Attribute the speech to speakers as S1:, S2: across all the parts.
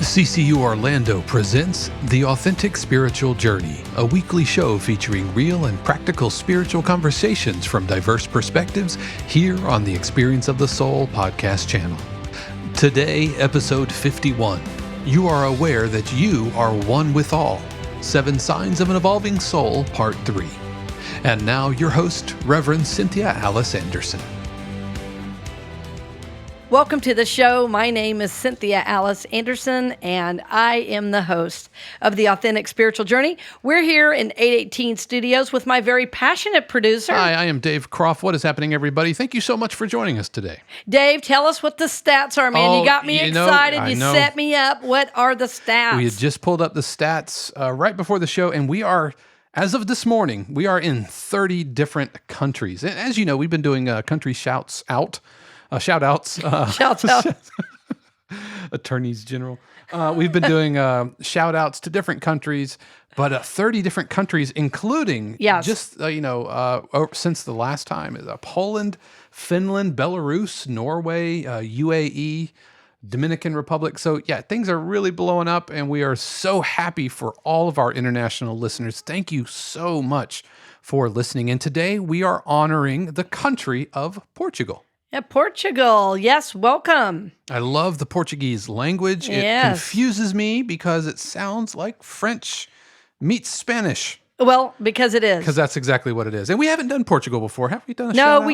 S1: CCU Orlando presents The Authentic Spiritual Journey, a weekly show featuring real and practical spiritual conversations from diverse perspectives here on the Experience of the Soul podcast channel. Today, episode 51. You are aware that you are one with all. 7 Signs of an Evolving Soul, Part 3. And now your host, Reverend Cynthia Alice Anderson.
S2: Welcome to the show. My name is Cynthia Alice Anderson, and I am the host of The Authentic Spiritual Journey. We're here in 818 Studios with my very passionate producer.
S1: Hi, I am Dave Croft. What is happening, everybody? Thank you so much for joining us today.
S2: Dave, tell us what the stats are, man. You got me excited. You set me up. What are the stats?
S1: We had just pulled up the stats right before the show, and we are, as of this morning, we are in 30 different countries. And as you know, we've been doing country shout-outs. Shouts out. Attorneys General. We've been doing shout-outs to different countries, but 30 different countries, including just, since the last time, Poland, Finland, Belarus, Norway, UAE, Dominican Republic. So yeah, things are really blowing up, and we are so happy for all of our international listeners. Thank you so much for listening. And today we are honoring the country of Portugal.
S2: Portugal. Yes, welcome.
S1: I love the Portuguese language. It confuses me because it sounds like French meets Spanish.
S2: Well, because it is.
S1: Because that's exactly what it is. And we haven't done Portugal before. Have we done a shout-out?
S2: No,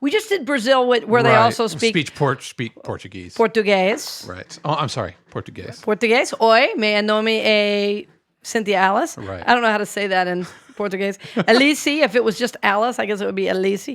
S2: we just did Brazil where they also speak
S1: Portuguese.
S2: Português.
S1: Right. Oh, I'm sorry. Português.
S2: Português. Oi, meu nome é Cynthia Alice.
S1: Right.
S2: I don't know how to say that in Portuguese. Alice, if it was just Alice, I guess it would be Alice.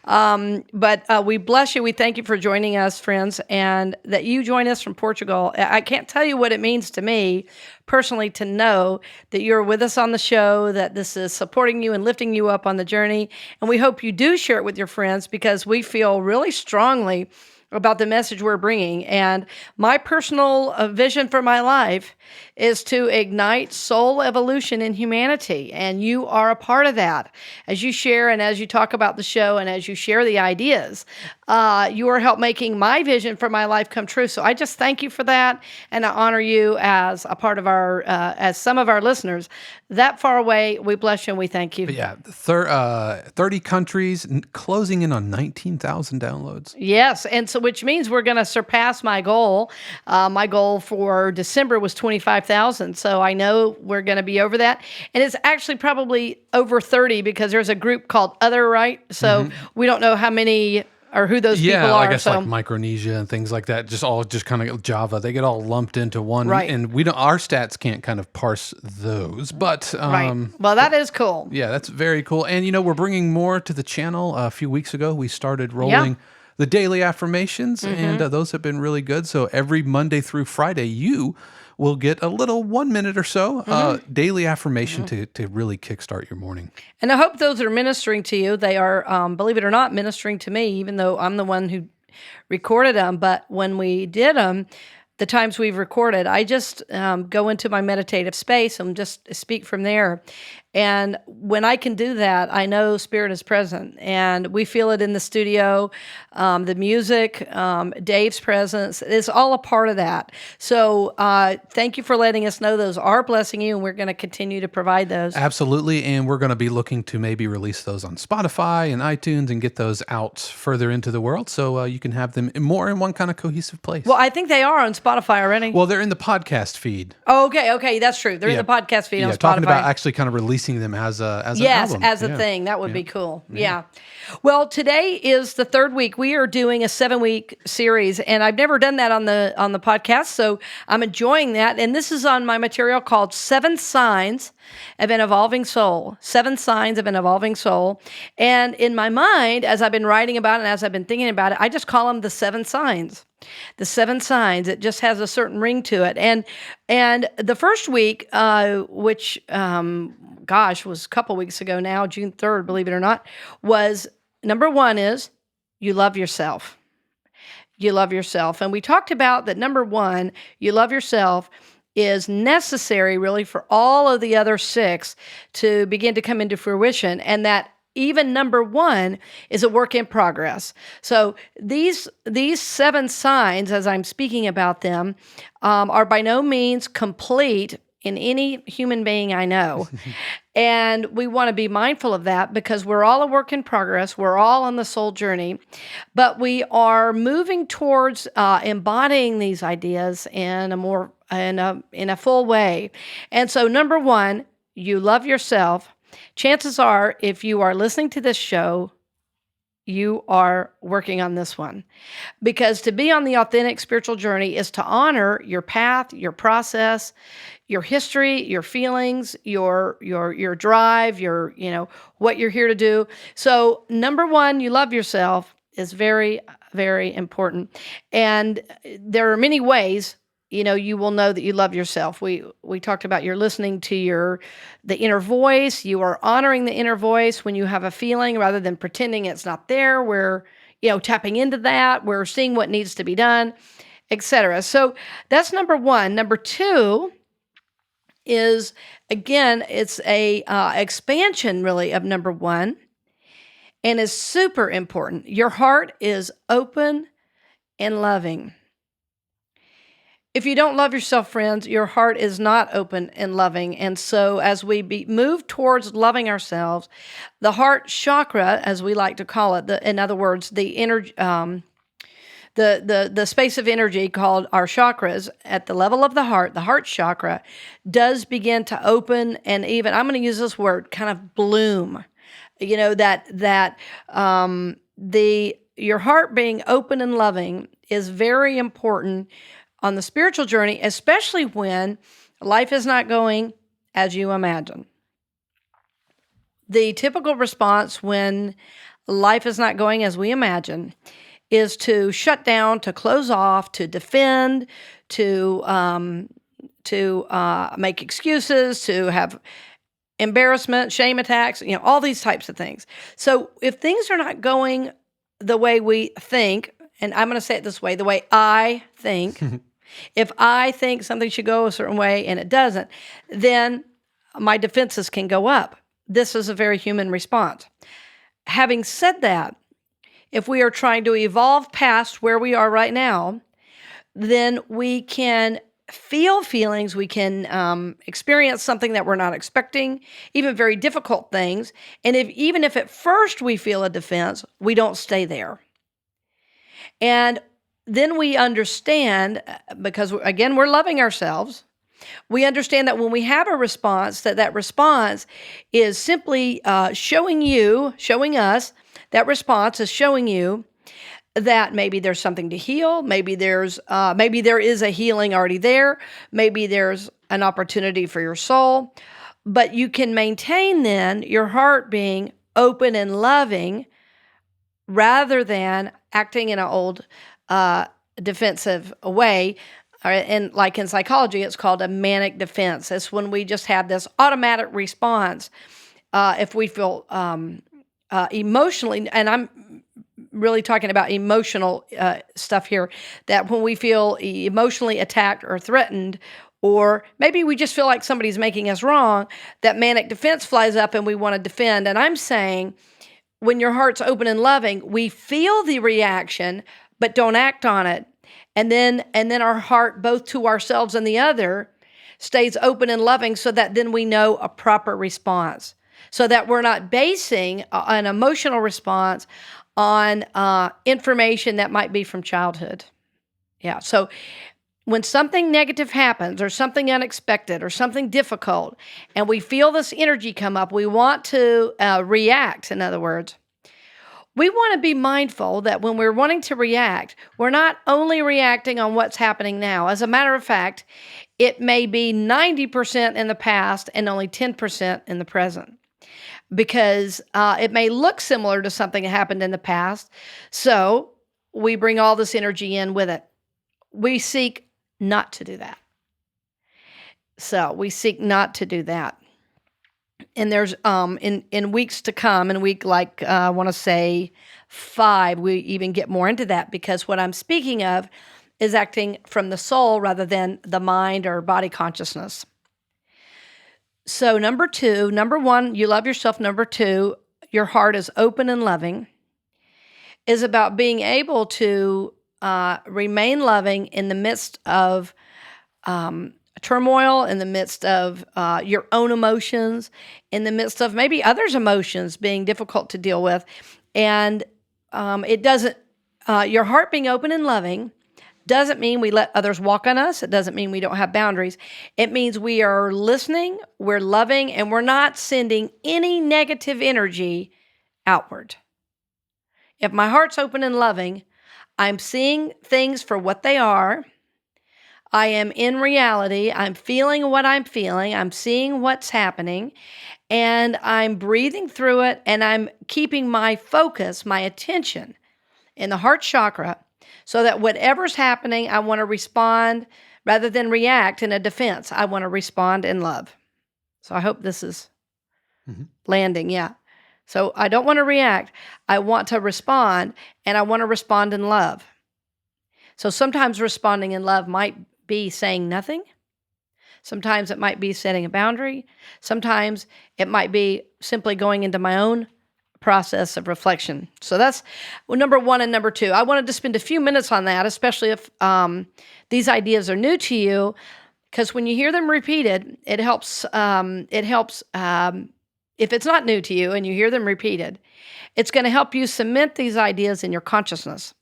S2: But we bless you. We thank you for joining us, friends, and that you join us from Portugal. I can't tell you what it means to me personally to know that you're with us on the show, that this is supporting you and lifting you up on the journey. And we hope you do share it with your friends because we feel really strongly about the message we're bringing. And my personal vision for my life is to ignite soul evolution in humanity. And you are a part of that. As you share and as you talk about the show and as you share the ideas, you are help making my vision for my life come true. So I just thank you for that. And I honor you as a part of our, as some of our listeners that far away. We bless you and we thank you.
S1: But yeah, 30 countries, closing in on 19,000 downloads.
S2: Yes. And so which means we're going to surpass my goal. My goal for December was 25,000. So I know we're going to be over that. And it's actually probably over 30 because there's a group called Other, right? So we don't know how many or who those people are.
S1: I guess like Micronesia and things like that, just kind of Java. They get all lumped into one.
S2: Right.
S1: And our stats can't kind of parse those. But
S2: right. Well, that is cool.
S1: Yeah, that's very cool. And we're bringing more to the channel. A few weeks ago, we started rolling the daily affirmations, and those have been really good. So every Monday through Friday, you will get a little 1 minute or so daily affirmation to really kickstart your morning.
S2: And I hope those are ministering to you. They are, believe it or not, ministering to me, even though I'm the one who recorded them. But when we did them, the times we've recorded, I just go into my meditative space and just speak from there. And when I can do that, I know Spirit is present. And we feel it in the studio, the music, Dave's presence. It's all a part of that. So thank you for letting us know those are blessing you, and we're going to continue to provide those.
S1: Absolutely. And we're going to be looking to maybe release those on Spotify and iTunes and get those out further into the world so you can have them more in one kind of cohesive place.
S2: Well, I think they are on Spotify already.
S1: Well, they're in the podcast feed.
S2: Oh, okay, that's true. They're in the podcast feed on Spotify.
S1: Talking about actually kind of releasing them as an album.
S2: Yes, as a thing. That would be cool. Yeah. Well, today is the 3rd week. We are doing a 7-week series, and I've never done that on the podcast, so I'm enjoying that. And this is on my material called 7 Signs of an Evolving Soul. 7 Signs of an Evolving Soul. And in my mind, as I've been writing about it and as I've been thinking about it, I just call them the 7 signs. The 7 signs. It just has a certain ring to it. And the first week, which was a couple weeks ago now, June 3rd, believe it or not, was number 1 is you love yourself. You love yourself. And we talked about that number 1, you love yourself, is necessary really for all of the other 6 to begin to come into fruition. And that even number 1 is a work in progress. So these 7 signs, as I'm speaking about them, are by no means complete in any human being I know. And we want to be mindful of that because we're all a work in progress. We're all on the soul journey, but we are moving towards embodying these ideas in a full way. And so, number 1, you love yourself. Chances are, if you are listening to this show, you are working on this one. Because to be on the authentic spiritual journey is to honor your path, your process, your history, your feelings, your drive, what you're here to do. So number 1, you love yourself is very, very important. And there are many ways, you will know that you love yourself. We talked about you're listening to the inner voice. You are honoring the inner voice when you have a feeling rather than pretending it's not there. We're, tapping into that. We're seeing what needs to be done, etc. So that's number 1. Number 2 is, again, it's a expansion really of number 1 and is super important. Your heart is open and loving. If you don't love yourself, friends, your heart is not open and loving. And so as we move towards loving ourselves, the heart chakra, as we like to call it, in other words, the energy, the space of energy called our chakras at the level of the heart chakra, does begin to open and even, I'm going to use this word, kind of bloom. Your heart being open and loving is very important on the spiritual journey, especially when life is not going as you imagine. The typical response when life is not going as we imagine is to shut down, to close off, to defend, to make excuses, to have embarrassment, shame attacks, all these types of things. So if things are not going the way we think, and I'm going to say it this way, the way I think, if I think something should go a certain way and it doesn't, then my defenses can go up. This is a very human response. Having said that, if we are trying to evolve past where we are right now, then we can feel feelings, we can experience something that we're not expecting, even very difficult things. And even if at first we feel a defense, we don't stay there. And then we understand, because again, we're loving ourselves, we understand that when we have a response, that response is simply showing us, that response is showing you that maybe there's something to heal, maybe there is a healing already there, maybe there's an opportunity for your soul, but you can maintain then your heart being open and loving rather than acting in an old defensive way. And like in psychology, it's called a manic defense. It's when we just have this automatic response. If we feel emotionally, and I'm really talking about emotional stuff here, that when we feel emotionally attacked or threatened, or maybe we just feel like somebody's making us wrong, that manic defense flies up and we want to defend. And I'm saying, when your heart's open and loving, we feel the reaction, but don't act on it. And then our heart, both to ourselves and the other, stays open and loving so that then we know a proper response. So that we're not basing an emotional response on information that might be from childhood. Yeah, so when something negative happens or something unexpected or something difficult, and we feel this energy come up, we want to react, in other words. We want to be mindful that when we're wanting to react, we're not only reacting on what's happening now. As a matter of fact, it may be 90% in the past and only 10% in the present, because it may look similar to something that happened in the past. So we bring all this energy in with it. We seek not to do that. And there's in weeks to come, in week I want to say 5, we even get more into that, because what I'm speaking of is acting from the soul rather than the mind or body consciousness. So number 1, you love yourself. Number 2, your heart is open and loving is about being able to remain loving in the midst of turmoil, in the midst of your own emotions, in the midst of maybe others' emotions being difficult to deal with. And it doesn't, your heart being open and loving doesn't mean we let others walk on us. It doesn't mean we don't have boundaries. It means we are listening, we're loving, and we're not sending any negative energy outward. If my heart's open and loving, I'm seeing things for what they are. I am in reality. I'm feeling what I'm feeling. I'm seeing what's happening, and I'm breathing through it, and I'm keeping my focus, my attention in the heart chakra so that whatever's happening, I want to respond rather than react in a defense. I want to respond in love. So I hope this is landing. Yeah. So I don't want to react. I want to respond, and I want to respond in love. So sometimes responding in love might be saying nothing. Sometimes it might be setting a boundary. Sometimes it might be simply going into my own process of reflection. So that's number one and number two. I wanted to spend a few minutes on that, especially if these ideas are new to you, because when you hear them repeated, it helps. If it's not new to you and you hear them repeated, it's going to help you cement these ideas in your consciousness.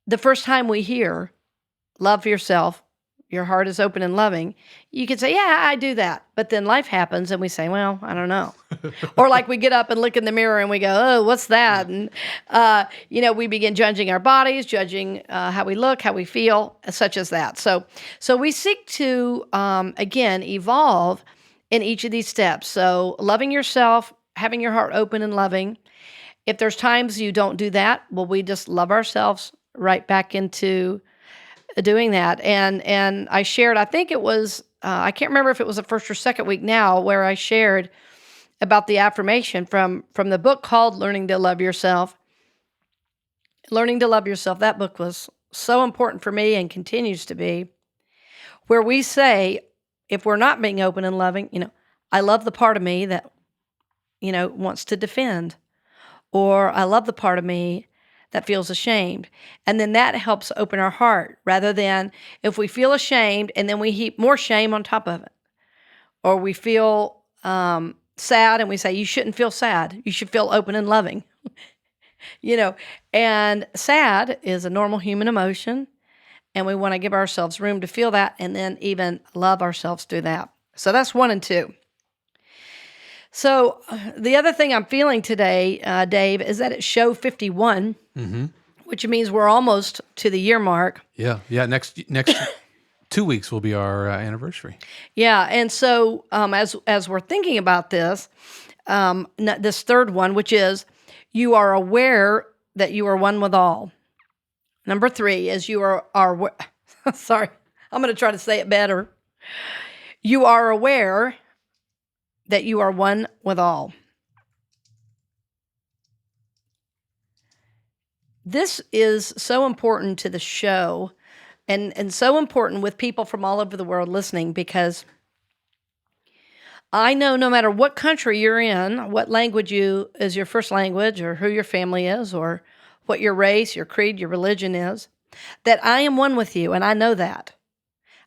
S2: The first time we hear, love yourself, your heart is open and loving, you could say, yeah, I do that. But then life happens and we say, well, I don't know. Or like we get up and look in the mirror and we go, oh, what's that? And, we begin judging our bodies, judging how we look, how we feel, such as that. So we seek to, again, evolve in each of these steps. So loving yourself, having your heart open and loving. If there's times you don't do that, well, we just love ourselves right back into doing that. And I shared, I think it was, I can't remember if it was the first or second week now, where I shared about the affirmation from the book called Learning to Love Yourself. Learning to Love Yourself, that book was so important for me and continues to be, where we say, if we're not being open and loving, I love the part of me that, wants to defend, or I love the part of me that feels ashamed. And then that helps open our heart, rather than if we feel ashamed and then we heap more shame on top of it. Or we feel sad and we say, you shouldn't feel sad. You should feel open and loving. And sad is a normal human emotion. And we want to give ourselves room to feel that and then even love ourselves through that. So that's 1 and 2. So the other thing I'm feeling today, Dave, is that it's show 51, which means we're almost to the year mark.
S1: Yeah. Next 2 weeks will be our anniversary.
S2: Yeah, and so as we're thinking about this, this third one, which is you are aware that you are one with all. Number 3 is you are sorry, I'm going to try to say it better. You are aware that you are one with all. This is so important to the show and so important with people from all over the world listening, because I know no matter what country you're in, what language is your first language, or who your family is, or what your race, your creed, your religion is, that I am one with you, and I know that.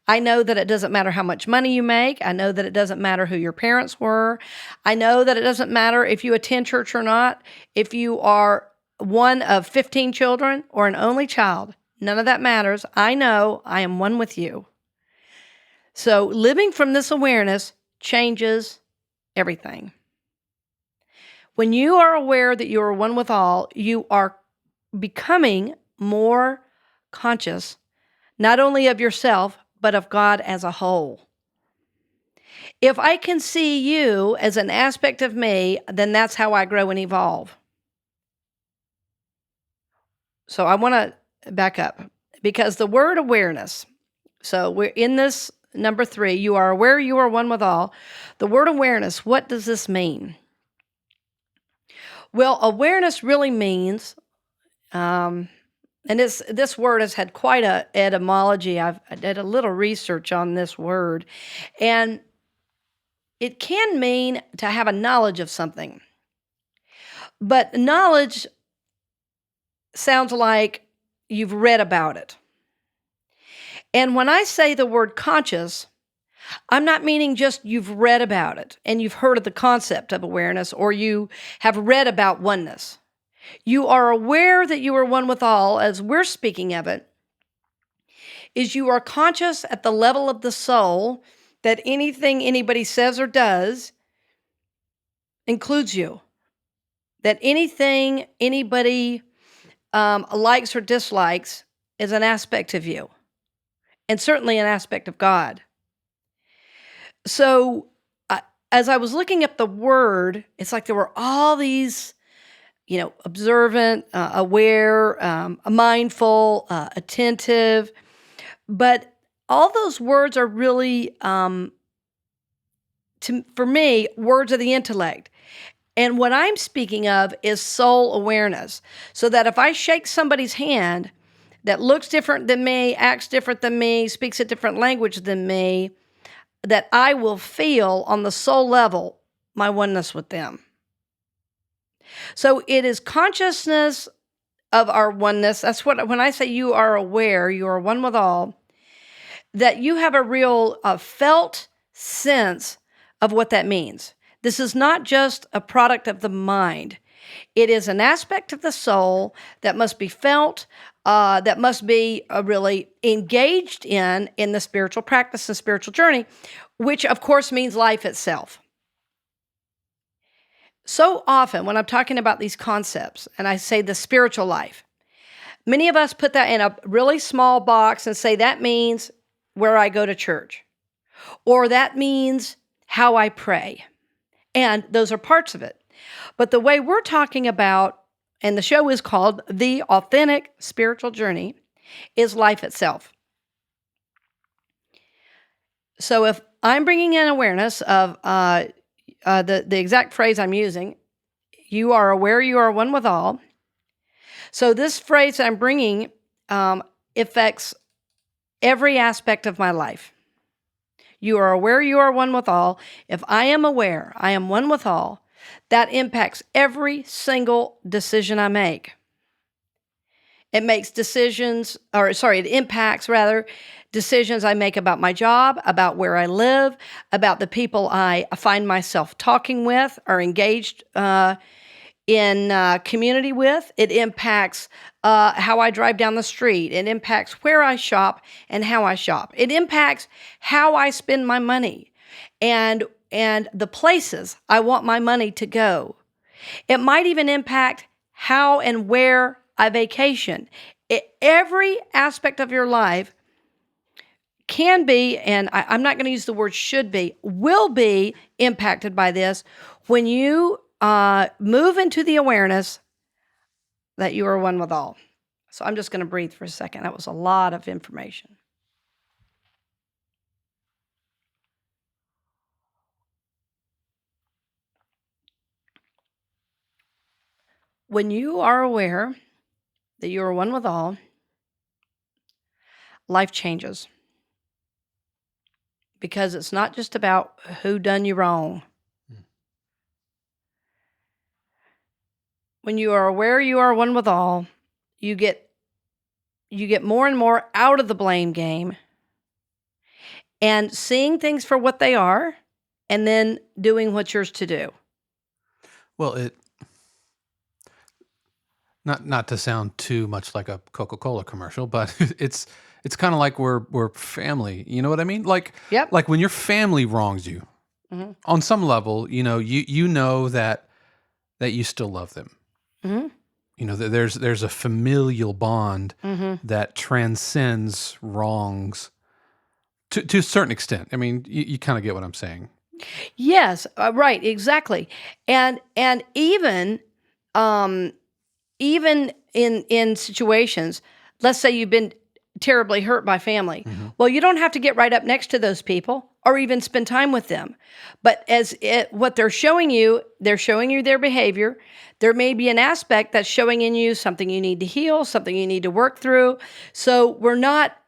S2: I know that it doesn't matter how much money you make. I know that it doesn't matter who your parents were. I know that it doesn't matter if you attend church or not, if you are one of 15 children or an only child. None of that matters. I know I am one with you. So living from this awareness changes everything. When you are aware that you are one with all, you are becoming more conscious, not only of yourself, but of God as a whole. If I can see you as an aspect of me, then that's how I grow and evolve. So I want to back up, because the word awareness, so we're in this number 3, you are aware you are one with all. The word awareness, what does this mean? Well, awareness really means, and this word has had quite a etymology. I did a little research on this word, and it can mean to have a knowledge of something. But knowledge sounds like you've read about it. And when I say the word conscious, I'm not meaning just you've read about it and you've heard of the concept of awareness or you have read about oneness. You are aware that you are one with all, as we're speaking of it, is you are conscious at the level of the soul that anything anybody says or does includes you. That anything anybody likes or dislikes is an aspect of you, and certainly an aspect of God. So as I was looking up the word, it's like there were all these, observant, aware, mindful, attentive, but all those words are really, for me, words of the intellect. And what I'm speaking of is soul awareness. So that if I shake somebody's hand that looks different than me, acts different than me, speaks a different language than me, that I will feel on the soul level my oneness with them. So it is consciousness of our oneness. That's what, when I say you are aware, you are one with all, that you have a real felt sense of what that means. This is not just a product of the mind. It is an aspect of the soul that must be felt, that must be really engaged in the spiritual practice and spiritual journey, which of course means life itself. So often when I'm talking about these concepts and I say the spiritual life, many of us put that in a really small box and say that means where I go to church, or that means how I pray. And those are parts of it. But the way we're talking about, and the show is called The Authentic Spiritual Journey, is life itself. So if I'm bringing in awareness of the exact phrase I'm using, you are aware you are one with all. So this phrase I'm bringing affects every aspect of my life. You are aware you are one with all. If I am aware I am one with all, that impacts every single decision I make. It impacts decisions I make about my job, about where I live, about the people I find myself talking with or engaged in community with. It impacts how I drive down the street. It impacts where I shop and how I shop. It impacts how I spend my money and the places I want my money to go. It might even impact how and where I vacation. Every aspect of your life can be, and I'm not going to use the word should be, will be impacted by this when you move into the awareness that you are one with all. So I'm just going to breathe for a second. That was a lot of information. When you are aware that you are one with all, life changes. Because it's not just about who done you wrong. When you are aware you are one with all, you get more and more out of the blame game and seeing things for what they are and then doing what's yours to do.
S1: Well, not to sound too much like a Coca-Cola commercial, but it's kind of like we're family. You know what I mean? Like,
S2: Yep.
S1: Like when your family wrongs you, mm-hmm. on some level, you know that you still love them. Mm-hmm. You know, there's a familial bond mm-hmm. that transcends wrongs to a certain extent. I mean, you kind of get what I'm saying.
S2: Yes, right, exactly, and even in situations, let's say you've been terribly hurt by family. Mm-hmm. Well, you don't have to get right up next to those people or even spend time with them. But what they're showing you their behavior. There may be an aspect that's showing in you something you need to heal, something you need to work through. So we're not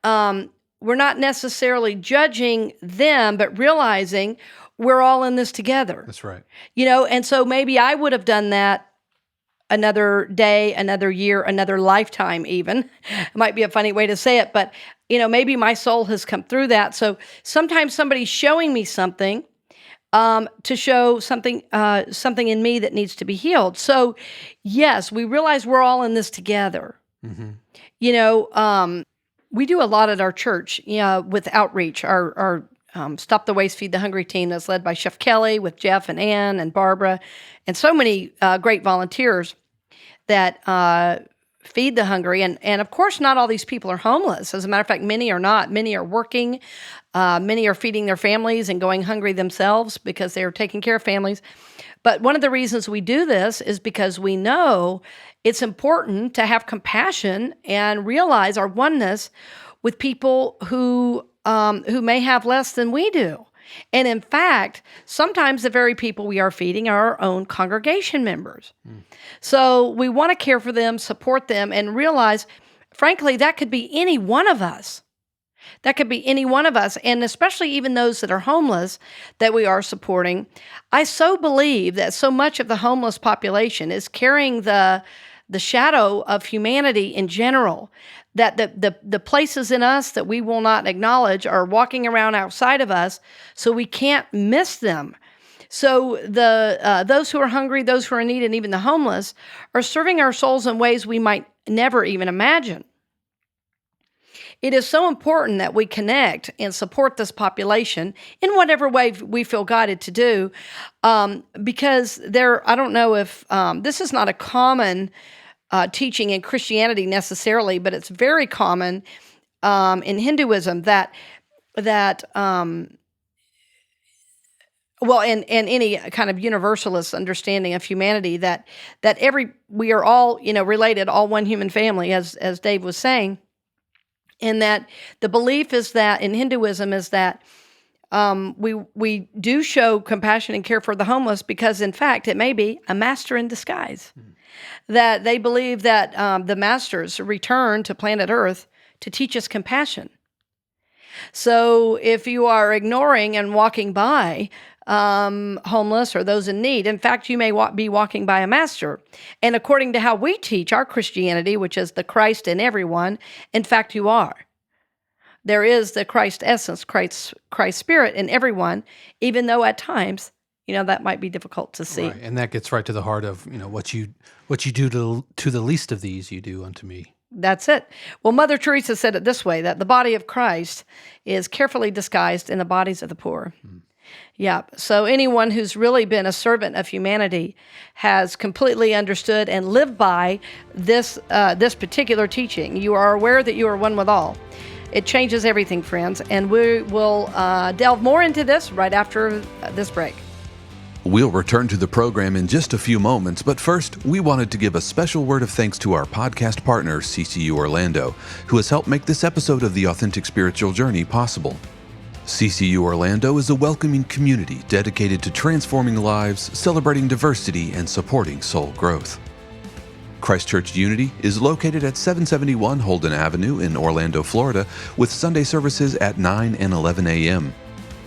S2: necessarily judging them, but realizing we're all in this together.
S1: That's right.
S2: And so maybe I would have done that another day, another year, another lifetime even. It might be a funny way to say it, but maybe my soul has come through that. So sometimes somebody's showing me something to show something in me that needs to be healed. So yes, we realize we're all in this together. Mm-hmm. We do a lot at our church with outreach. Our Stop the Waste, Feed the Hungry team that's led by Chef Kelly with Jeff and Ann and Barbara and so many great volunteers that feed the hungry. And of course, not all these people are homeless. As a matter of fact, many are not. Many are working. Many are feeding their families and going hungry themselves because they are taking care of families. But one of the reasons we do this is because we know it's important to have compassion and realize our oneness with people who may have less than we do. And in fact, sometimes the very people we are feeding are our own congregation members. So we want to care for them, support them, and realize, frankly, that could be any one of us. That could be any one of us, and especially even those that are homeless that we are supporting. I so believe that so much of the homeless population is carrying the shadow of humanity in general, that the places in us that we will not acknowledge are walking around outside of us, so we can't miss them. So those who are hungry, those who are in need, and even the homeless are serving our souls in ways we might never even imagine. It is so important that we connect and support this population in whatever way we feel guided to do, because I don't know if this is not a common teaching in Christianity necessarily, but it's very common in Hinduism that well, in any kind of universalist understanding of humanity, that we are all related, all one human family, as Dave was saying. And that the belief is that in Hinduism is that we do show compassion and care for the homeless because, in fact, it may be a master in disguise. That they believe that the masters return to planet Earth to teach us compassion. So if you are ignoring and walking by homeless or those in need, in fact, you may be walking by a master. And according to how we teach our Christianity, which is the Christ in everyone, in fact, you are. There is the Christ essence, Christ spirit in everyone, even though at times, that might be difficult to see.
S1: Right. And that gets right to the heart of, what you do to the least of these, you do unto me.
S2: That's it. Well, Mother Teresa said it this way, that the body of Christ is carefully disguised in the bodies of the poor. Yeah. So anyone who's really been a servant of humanity has completely understood and lived by this particular teaching. You are aware that you are one with all. It changes everything, friends. And we will delve more into this right after this break.
S3: We'll return to the program in just a few moments, but first, we wanted to give a special word of thanks to our podcast partner, CCU Orlando, who has helped make this episode of the Authentic Spiritual Journey possible. CCU Orlando is a welcoming community dedicated to transforming lives, celebrating diversity, and supporting soul growth. Christ Church Unity is located at 771 Holden Avenue in Orlando, Florida, with Sunday services at 9 and 11 a.m.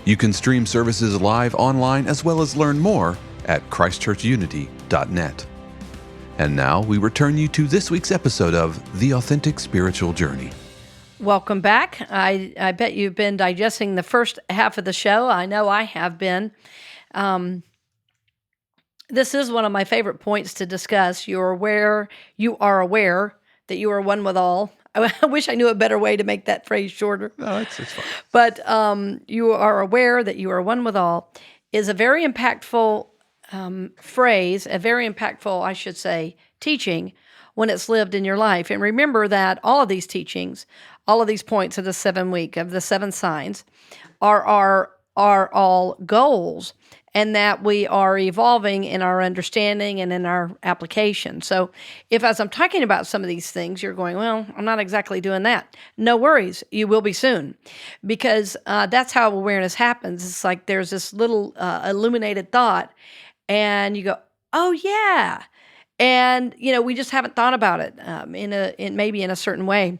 S3: You can stream services live online as well as learn more at christchurchunity.net. And now we return you to this week's episode of The Authentic Spiritual Journey.
S2: Welcome back. I bet you've been digesting the first half of the show. I know I have been. This is one of my favorite points to discuss. You are aware that you are one with all. I wish I knew a better way to make that phrase shorter.
S1: No, it's fine.
S2: But you are aware that you are one with all is a very impactful phrase, a very impactful, I should say, teaching when it's lived in your life. And remember that all of these teachings, all of these points of the 7 week, of the 7 signs, are all goals, and that we are evolving in our understanding and in our application. So if as I'm talking about some of these things, you're going, well, I'm not exactly doing that. No worries, you will be soon. Because that's how awareness happens. It's like there's this little illuminated thought, and you go, oh yeah. And, we just haven't thought about it maybe in a certain way.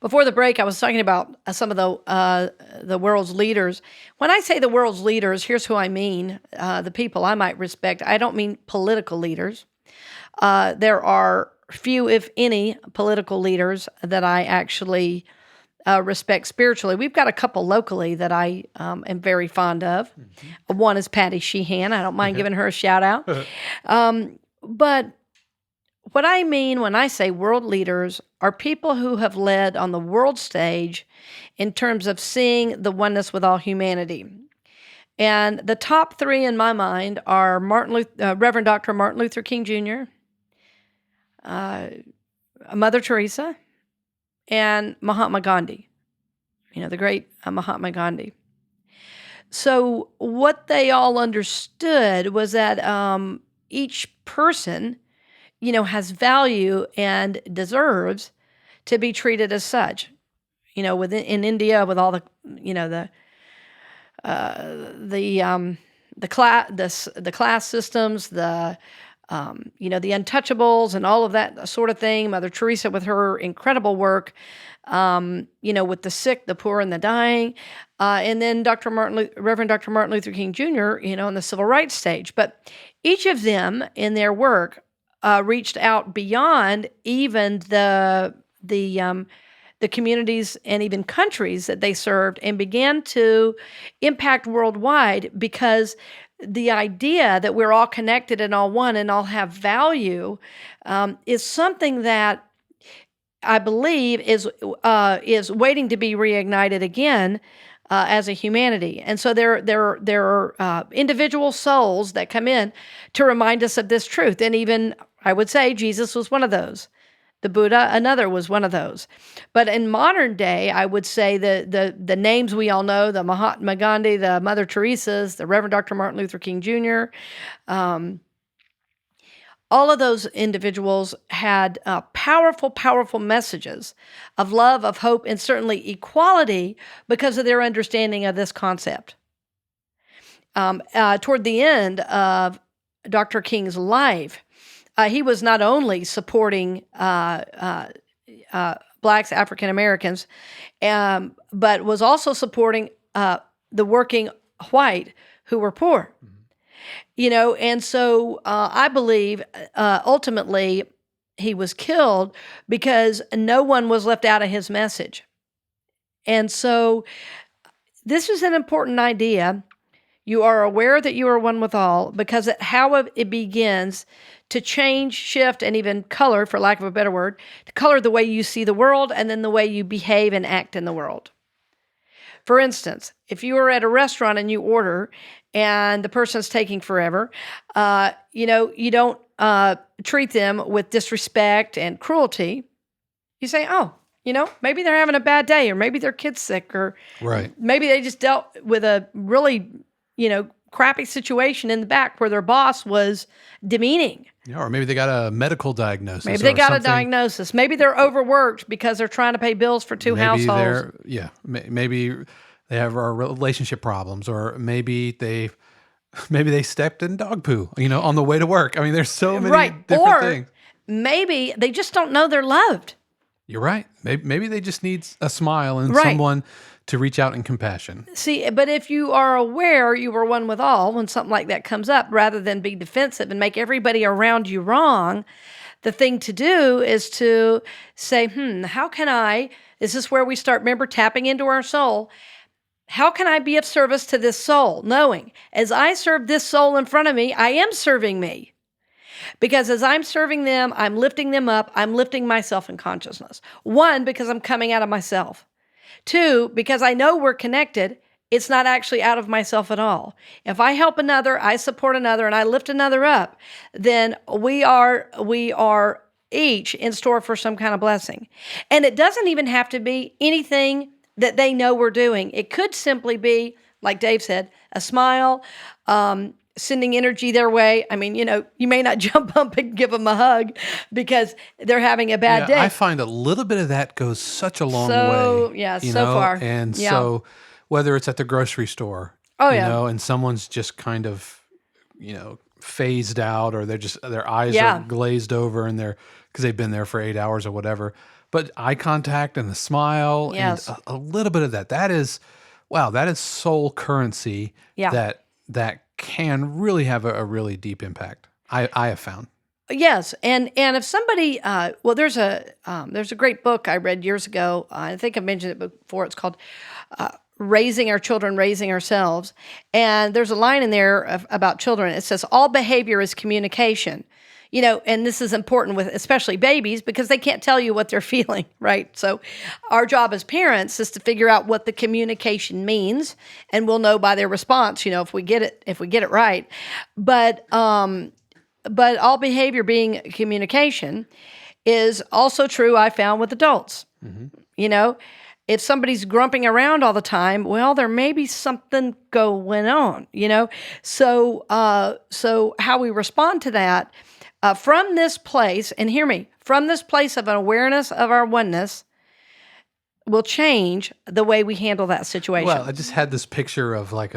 S2: Before the break, I was talking about some of the world's leaders. When I say the world's leaders, here's who I mean, the people I might respect. I don't mean political leaders. There are few, if any, political leaders that I actually respect spiritually. We've got a couple locally that I am very fond of. One is Patty Sheehan. I don't mind giving her a shout out. But what I mean when I say world leaders are people who have led on the world stage in terms of seeing the oneness with all humanity. And the top three in my mind are Reverend Dr. Martin Luther King Jr., Mother Teresa, and Mahatma Gandhi, the great Mahatma Gandhi. So what they all understood was that each person, has value and deserves to be treated as such. In India, with all the class systems, the untouchables and all of that sort of thing. Mother Teresa with her incredible work, with the sick, the poor, and the dying. And then Reverend Dr. Martin Luther King Jr., on the civil rights stage. But each of them in their work reached out beyond even the communities and even countries that they served and began to impact worldwide, because the idea that we're all connected and all one and all have value is something that I believe is waiting to be reignited again as a humanity. And so there are individual souls that come in to remind us of this truth. And even, I would say, Jesus was one of those. The Buddha, another, was one of those. But in modern day, I would say the names we all know, the Mahatma Gandhi, the Mother Teresas, the Reverend Dr. Martin Luther King Jr., all of those individuals had powerful, powerful messages of love, of hope, and certainly equality because of their understanding of this concept. Toward the end of Dr. King's life, he was not only supporting blacks, African Americans, but was also supporting the working white who were poor. And so I believe ultimately he was killed because no one was left out of his message. And so this is an important idea. You are aware that you are one with all, because how it begins to change, shift, and even color, for lack of a better word, to color the way you see the world and then the way you behave and act in the world. For instance, if you are at a restaurant and you order and the person's taking forever, you don't treat them with disrespect and cruelty. You say, oh, maybe they're having a bad day, or maybe their kid's sick, or maybe they just dealt with a really, crappy situation in the back where their boss was demeaning.
S1: Yeah, or maybe they got a medical diagnosis.
S2: Maybe they got a diagnosis. Maybe they're overworked because they're trying to pay bills for two households.
S1: Maybe they have relationship problems, or maybe they stepped in dog poo, on the way to work. I mean, there's so many different things.
S2: Maybe they just don't know they're loved.
S1: You're right. Maybe they just need a smile and someone to reach out in compassion.
S2: See, but if you are aware you are one with all, when something like that comes up, rather than be defensive and make everybody around you wrong, the thing to do is to say, how can I, this is where we start, remember, tapping into our soul. How can I be of service to this soul? Knowing, as I serve this soul in front of me, I am serving me. Because as I'm serving them, I'm lifting them up. I'm lifting myself in consciousness. One, because I'm coming out of myself. Two, because I know we're connected. It's not actually out of myself at all. If I help another, I support another, and I lift another up, then we are each in store for some kind of blessing. And it doesn't even have to be anything that they know we're doing. It could simply be, like Dave said, a smile, sending energy their way. I mean, you may not jump up and give them a hug because they're having a bad day.
S1: I find a little bit of that goes such a long way.
S2: Yeah, so far.
S1: And so whether it's at the grocery store, and someone's just kind of, phased out, or they're just, their eyes are glazed over and because they've been there for 8 hours or whatever. But eye contact and the smile and a little bit of that is soul currency that can really have a really deep impact. I have found.
S2: Yes, and if somebody, there's a great book I read years ago. I think I mentioned it before. It's called "Raising Our Children, Raising Ourselves," and there's a line in there about children. It says, "All behavior is communication." And this is important with especially babies because they can't tell you what they're feeling, right? So, our job as parents is to figure out what the communication means, and we'll know by their response. If we get it right, But all behavior being communication is also true, I found, with adults. Mm-hmm. If somebody's grumping around all the time, well, there may be something going on, So how we respond to that from this place, and hear me, from this place of an awareness of our oneness will change the way we handle that situation.
S1: Well, I just had this picture of like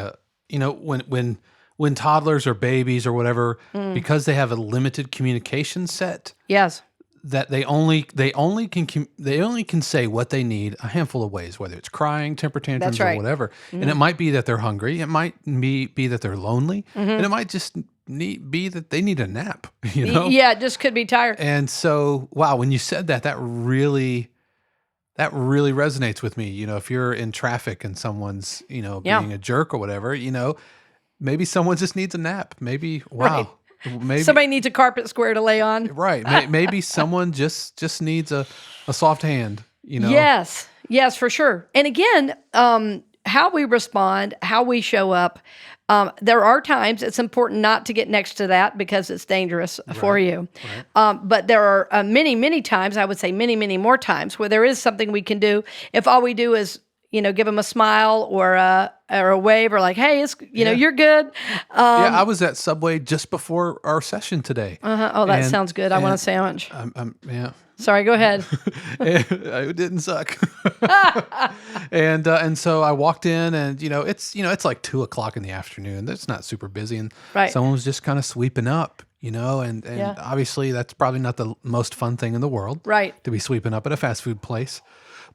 S1: when toddlers or babies or whatever, because they have a limited communication set,
S2: yes,
S1: that they only can say what they need a handful of ways, whether it's crying, temper tantrums,
S2: That's right.
S1: or whatever. Mm-hmm. And it might be that they're hungry, it might be that they're lonely, and it might just be that they need a nap.
S2: Yeah, just could be tired.
S1: And so, wow, when you said that really resonates with me. If you're in traffic and someone's being a jerk or whatever, maybe someone just needs a nap. Maybe, wow.
S2: Right.
S1: Maybe
S2: somebody needs a carpet square to lay on.
S1: Right. Maybe someone just needs a soft hand,
S2: Yes, for sure. And again, how we respond, how we show up, there are times it's important not to get next to that because it's dangerous for you. Right. But there are many, many times, I would say many, many more times, where there is something we can do if all we do is give them a smile or a wave or like, hey, it's you're good.
S1: I was at Subway just before our session today.
S2: Oh, that sounds good. I want a sandwich.
S1: Yeah.
S2: Sorry, go ahead.
S1: It didn't suck. And so I walked in and it's like 2:00 in the afternoon. It's not super busy, and someone was just kind of sweeping up. And obviously that's probably not the most fun thing in the world,
S2: right?
S1: To be sweeping up at a fast food place.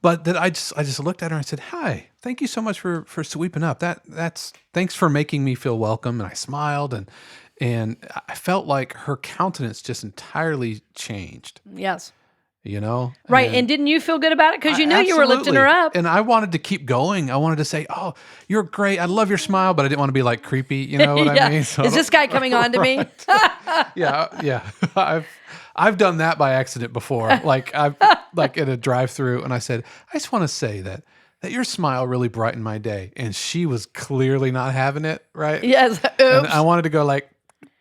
S1: But that I just looked at her and I said, "Hi, thank you so much for sweeping up. That's thanks for making me feel welcome." And I smiled and I felt like her countenance just entirely changed.
S2: Yes.
S1: Right.
S2: And didn't you feel good about it? Because you knew you were lifting her up.
S1: And I wanted to keep going. I wanted to say, "Oh, you're great. I love your smile," but I didn't want to be like creepy. You know what I mean? So,
S2: is this guy coming on to me?
S1: Yeah. I've done that by accident before. Like I've in a drive-through, and I said, "I just want to say that your smile really brightened my day," and she was clearly not having it. Right?
S2: Yes. Oops.
S1: And I wanted to go like,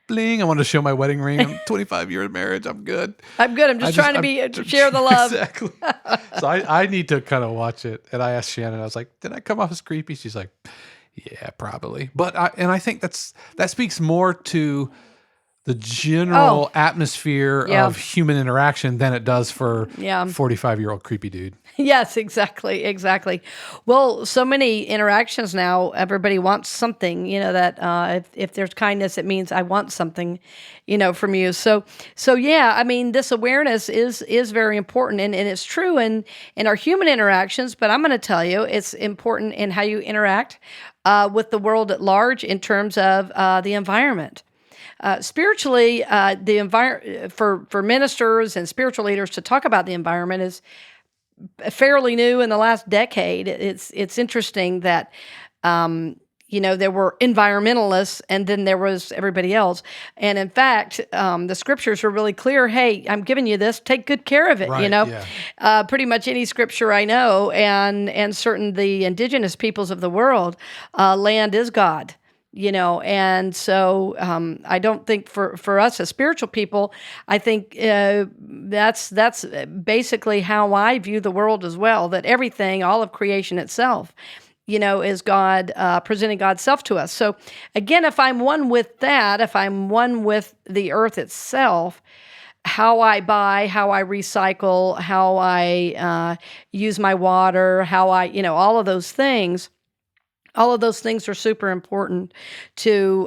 S1: bling. I wanted to show my wedding ring. I'm 25 years of marriage. I'm good.
S2: I'm just trying to share the love.
S1: Exactly. So I need to kind of watch it. And I asked Shannon, I was like, did I come off as creepy? She's like, yeah, probably. But I think that speaks more to the general atmosphere of human interaction than it does for 45-year-old creepy dude.
S2: Yes, exactly. Well, so many interactions now, everybody wants something, that if there's kindness, it means I want something, from you. So yeah, I mean, this awareness is very important and it's true in our human interactions, but I'm going to tell you, it's important in how you interact with the world at large in terms of the environment. Spiritually, the environment for ministers and spiritual leaders to talk about the environment is fairly new in the last decade. It's interesting that there were environmentalists and then there was everybody else. And in fact, the scriptures are really clear. Hey, I'm giving you this. Take good care of it.
S1: Right,
S2: pretty much any scripture I know, and certain the indigenous peoples of the world, land is God. And so I don't think for us as spiritual people, I think that's basically how I view the world as well, that everything, all of creation itself, is God presenting God's self to us. So again, if I'm one with that, if I'm one with the earth itself, how I buy, how I recycle, how I use my water, how I, all of those things. All of those things are super important to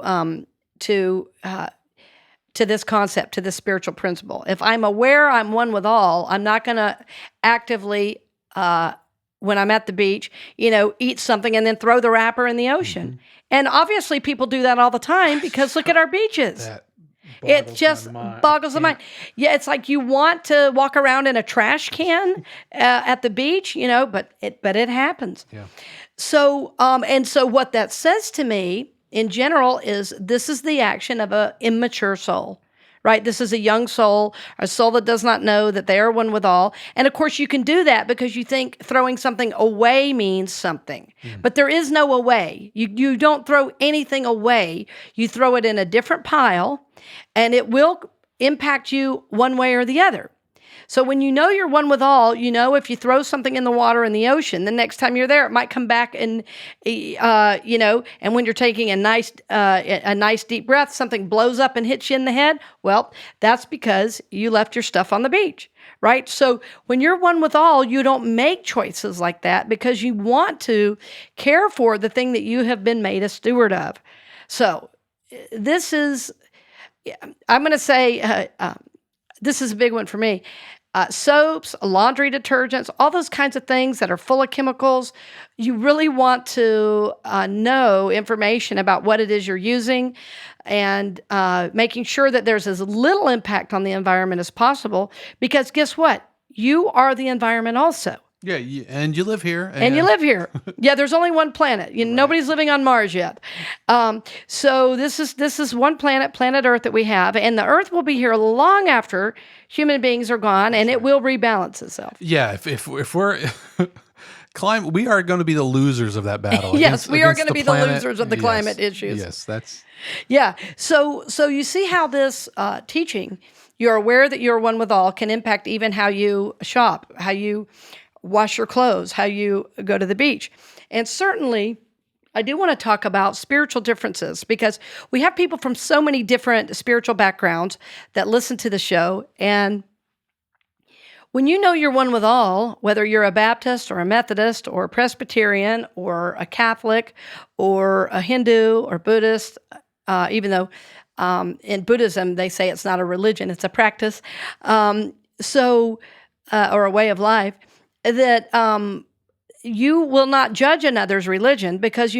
S2: this concept, to this spiritual principle. If I'm aware I'm one with all, I'm not going to actively, when I'm at the beach, eat something and then throw the wrapper in the ocean. Mm-hmm. And obviously people do that all the time because look at our beaches. It just boggles the mind. Yeah, it's like you want to walk around in a trash can at the beach, but it happens.
S1: Yeah.
S2: So, and so what that says to me in general is this is the action of an immature soul. Right? This is a young soul, a soul that does not know that they are one with all. And of course, you can do that because you think throwing something away means something. But there is no away. You don't throw anything away. You throw it in a different pile, and it will impact you one way or the other. So when you know you're one with all, if you throw something in the water in the ocean, the next time you're there, it might come back and, and when you're taking a nice deep breath, something blows up and hits you in the head. Well, that's because you left your stuff on the beach, right? So when you're one with all, you don't make choices like that because you want to care for the thing that you have been made a steward of. So this is, I'm going to say, this is a big one for me. Soaps, laundry detergents, all those kinds of things that are full of chemicals. You really want to know information about what it is you're using and making sure that there's as little impact on the environment as possible. Because guess what? You are the environment also.
S1: Yeah, and you live here.
S2: And you live here. Yeah, there's only one planet. Right. Nobody's living on Mars yet. So this is one planet, planet Earth, that we have, and the Earth will be here long after human beings are gone, and it will rebalance itself.
S1: Yeah, if we're climate, we are going to be the losers of that battle.
S2: Yes, we are going to be the losers of the climate issues.
S1: Yes, that's.
S2: Yeah. So you see how this teaching, you're aware that you're one with all, can impact even how you shop, how you wash your clothes, how you go to the beach. And certainly, I do want to talk about spiritual differences because we have people from so many different spiritual backgrounds that listen to the show. And when you know you're one with all, whether you're a Baptist or a Methodist or a Presbyterian or a Catholic or a Hindu or Buddhist, even though in Buddhism they say it's not a religion, it's a practice, or a way of life, that you will not judge another's religion because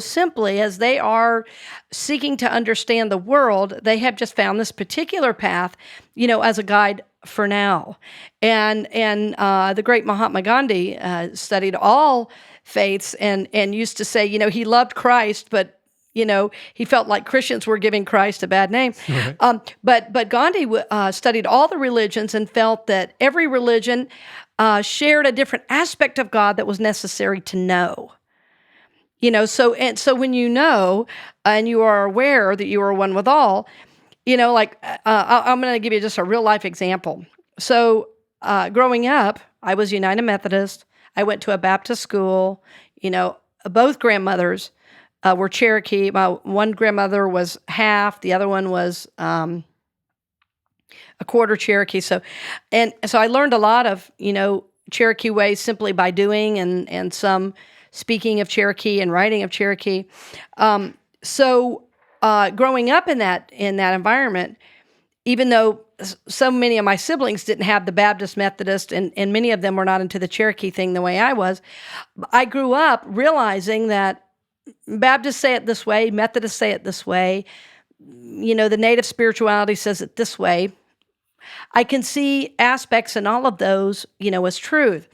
S2: simply as they are seeking to understand the world, they have just found this particular path, as a guide for now. And the great Mahatma Gandhi studied all faiths and used to say, he loved Christ, but he felt like Christians were giving Christ a bad name. Right. But Gandhi studied all the religions and felt that every religion shared a different aspect of God that was necessary to know. So when you know and you are aware that you are one with all, I'm going to give you just a real life example. So growing up, I was United Methodist. I went to a Baptist school. Both grandmothers were Cherokee. My one grandmother was half. The other one was a quarter Cherokee. So I learned a lot of, Cherokee ways simply by doing and some speaking of Cherokee and writing of Cherokee. Growing up in that environment, even though so many of my siblings didn't have the Baptist, Methodist, and many of them were not into the Cherokee thing the way I was, I grew up realizing that Baptists say it this way, Methodists say it this way, the native spirituality says it this way. I can see aspects in all of those, as truth.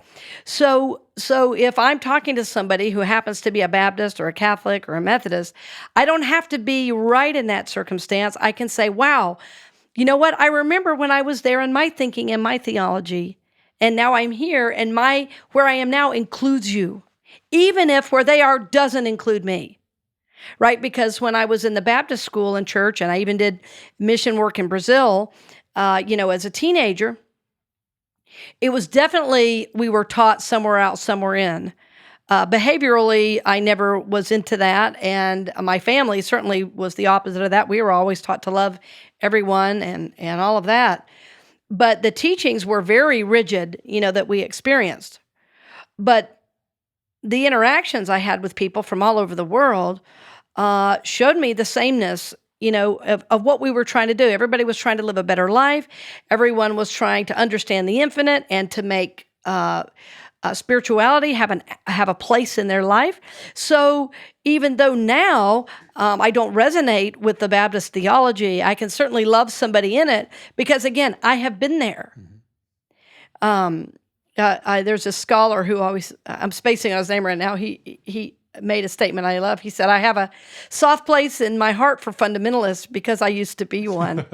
S2: So if I'm talking to somebody who happens to be a Baptist or a Catholic or a Methodist, I don't have to be right in that circumstance. I can say, wow, you know what? I remember when I was there in my thinking and my theology, and now I'm here, and where I am now includes you, even if where they are doesn't include me. Right? Because when I was in the Baptist school and church, and I even did mission work in Brazil, as a teenager, it was definitely, we were taught somewhere out, somewhere in. Behaviorally, I never was into that, and my family certainly was the opposite of that. We were always taught to love everyone and all of that. But the teachings were very rigid, that we experienced. But the interactions I had with people from all over the world showed me the sameness of what we were trying to do. Everybody was trying to live a better life. Everyone was trying to understand the infinite and to make spirituality have a place in their life. So even though now I don't resonate with the Baptist theology, I can certainly love somebody in it because, again, I have been there. There's a scholar who always, I'm spacing on his name right now, he made a statement I love. He said, I have a soft place in my heart for fundamentalists because I used to be one,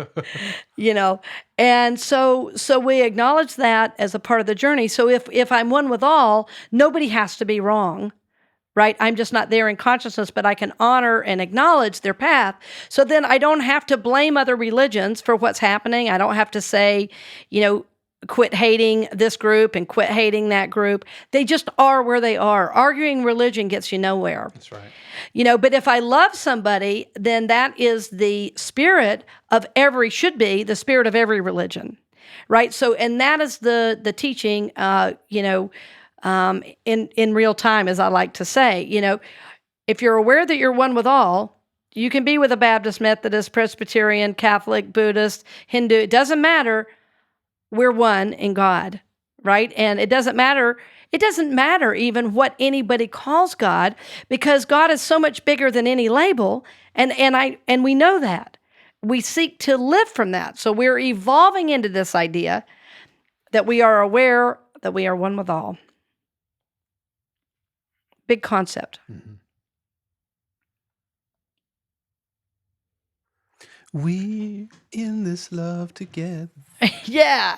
S2: And so we acknowledge that as a part of the journey. So if I'm one with all, nobody has to be wrong, right? I'm just not there in consciousness, but I can honor and acknowledge their path. So then I don't have to blame other religions for what's happening. I don't have to say, quit hating this group and quit hating that group. They just are where they are. Arguing religion gets you nowhere.
S1: That's right.
S2: But if I love somebody, then that is the spirit of should be the spirit of every religion, right? So, and that is the teaching, in real time, as I like to say. If you're aware that you're one with all, you can be with a Baptist, Methodist, Presbyterian, Catholic, Buddhist, Hindu. It doesn't matter. We're one in God, right? And it doesn't matter even what anybody calls God, because God is so much bigger than any label, and we know that. We seek to live from that. So we're evolving into this idea that we are aware that we are one with all. Big concept.
S1: Mm-hmm. We in this love together.
S2: Yeah.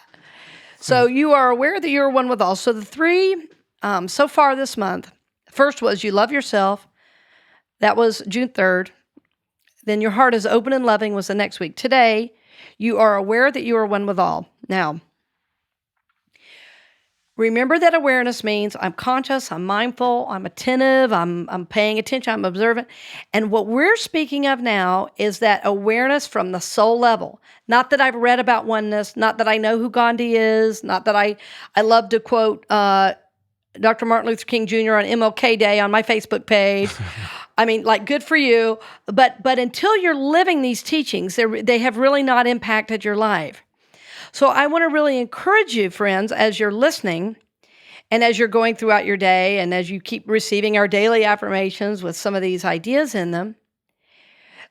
S2: So you are aware that you're one with all. So the three so far this month, first was you love yourself. That was June 3rd. Then your heart is open and loving was the next week. Today, you are aware that you are one with all. Now, remember that awareness means I'm conscious, I'm mindful, I'm attentive, I'm paying attention, I'm observant. And what we're speaking of now is that awareness from the soul level. Not that I've read about oneness, not that I know who Gandhi is, not that I love to quote Dr. Martin Luther King Jr. on MLK Day on my Facebook page. I mean, good for you. But until you're living these teachings, they have really not impacted your life. So I want to really encourage you, friends, as you're listening and as you're going throughout your day and as you keep receiving our daily affirmations with some of these ideas in them,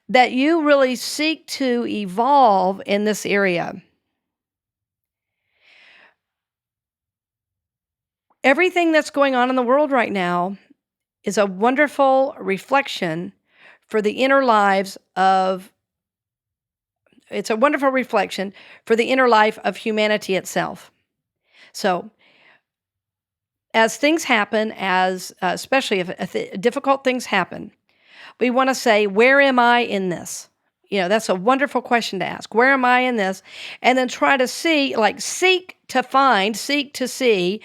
S2: that you really seek to evolve in this area. Everything that's going on in the world right now is a wonderful reflection for the inner lives of It's a wonderful reflection for the inner life of humanity itself. So, as things happen, especially if difficult things happen, we want to say, where am I in this? That's a wonderful question to ask. Where am I in this? And then try to see, seek to see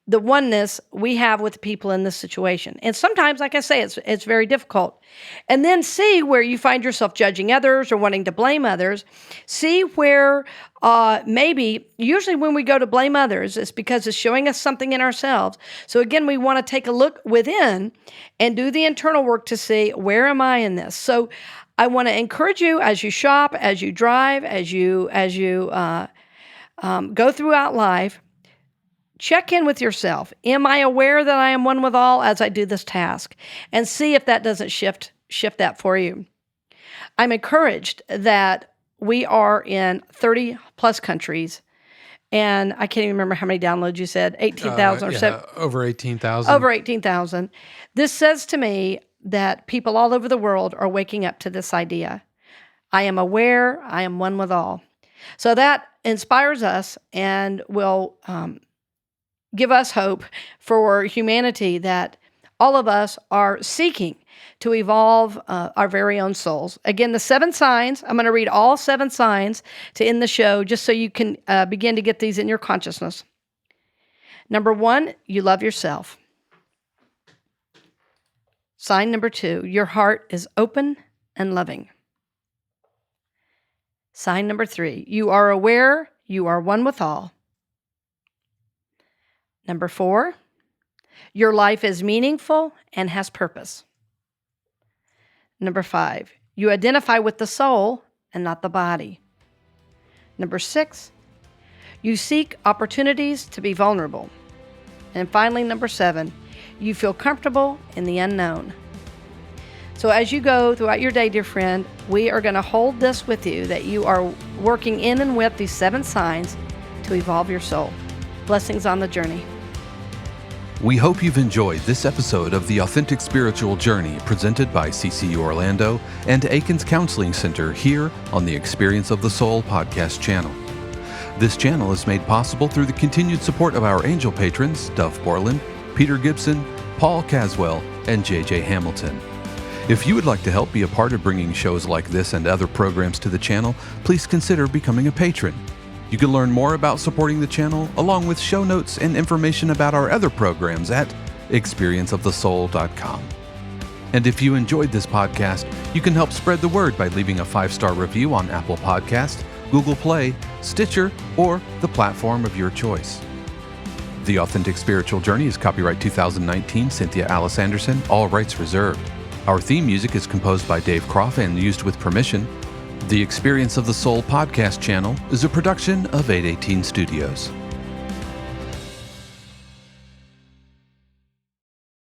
S2: the oneness we have with the people in this situation. And sometimes, like I say, it's very difficult. And then see where you find yourself judging others or wanting to blame others. See where usually when we go to blame others, it's because it's showing us something in ourselves. So again, we want to take a look within and do the internal work to see, where am I in this? So I want to encourage you as you shop, as you drive, as you go throughout life, check in with yourself. Am I aware that I am one with all as I do this task? And see if that doesn't shift that for you. I'm encouraged that we are in 30 plus countries, and I can't even remember how many downloads you said, 18,000 or so.
S1: Over 18,000.
S2: Over 18,000. This says to me that people all over the world are waking up to this idea. I am aware, I am one with all. So that inspires us and will give us hope for humanity, that all of us are seeking to evolve our very own souls. Again, the 7 signs, I'm going to read all 7 signs to end the show, just so you can begin to get these in your consciousness. Number 1, you love yourself. Sign number 2, your heart is open and loving. Sign number 3, you are aware, you are one with all. Number 4, your life is meaningful and has purpose. Number 5, you identify with the soul and not the body. Number 6, you seek opportunities to be vulnerable. And finally, number 7, you feel comfortable in the unknown. So as you go throughout your day, dear friend, we are going to hold this with you, that you are working in and with these 7 signs to evolve your soul. Blessings on the journey.
S3: We hope you've enjoyed this episode of The Authentic Spiritual Journey, presented by CCU Orlando and Aikens Counseling Center here on the Experience of the Soul podcast channel. This channel is made possible through the continued support of our angel patrons, Dove Borland, Peter Gibson, Paul Caswell, and J.J. Hamilton. If you would like to help be a part of bringing shows like this and other programs to the channel, please consider becoming a patron. You can learn more about supporting the channel, along with show notes and information about our other programs at experienceofthesoul.com. And if you enjoyed this podcast, you can help spread the word by leaving a 5-star review on Apple Podcasts, Google Play, Stitcher, or the platform of your choice. The Authentic Spiritual Journey is copyright 2019, Cynthia Alice Anderson, all rights reserved. Our theme music is composed by Dave Croft and used with permission. The Experience of the Soul podcast channel is a production of 818 Studios.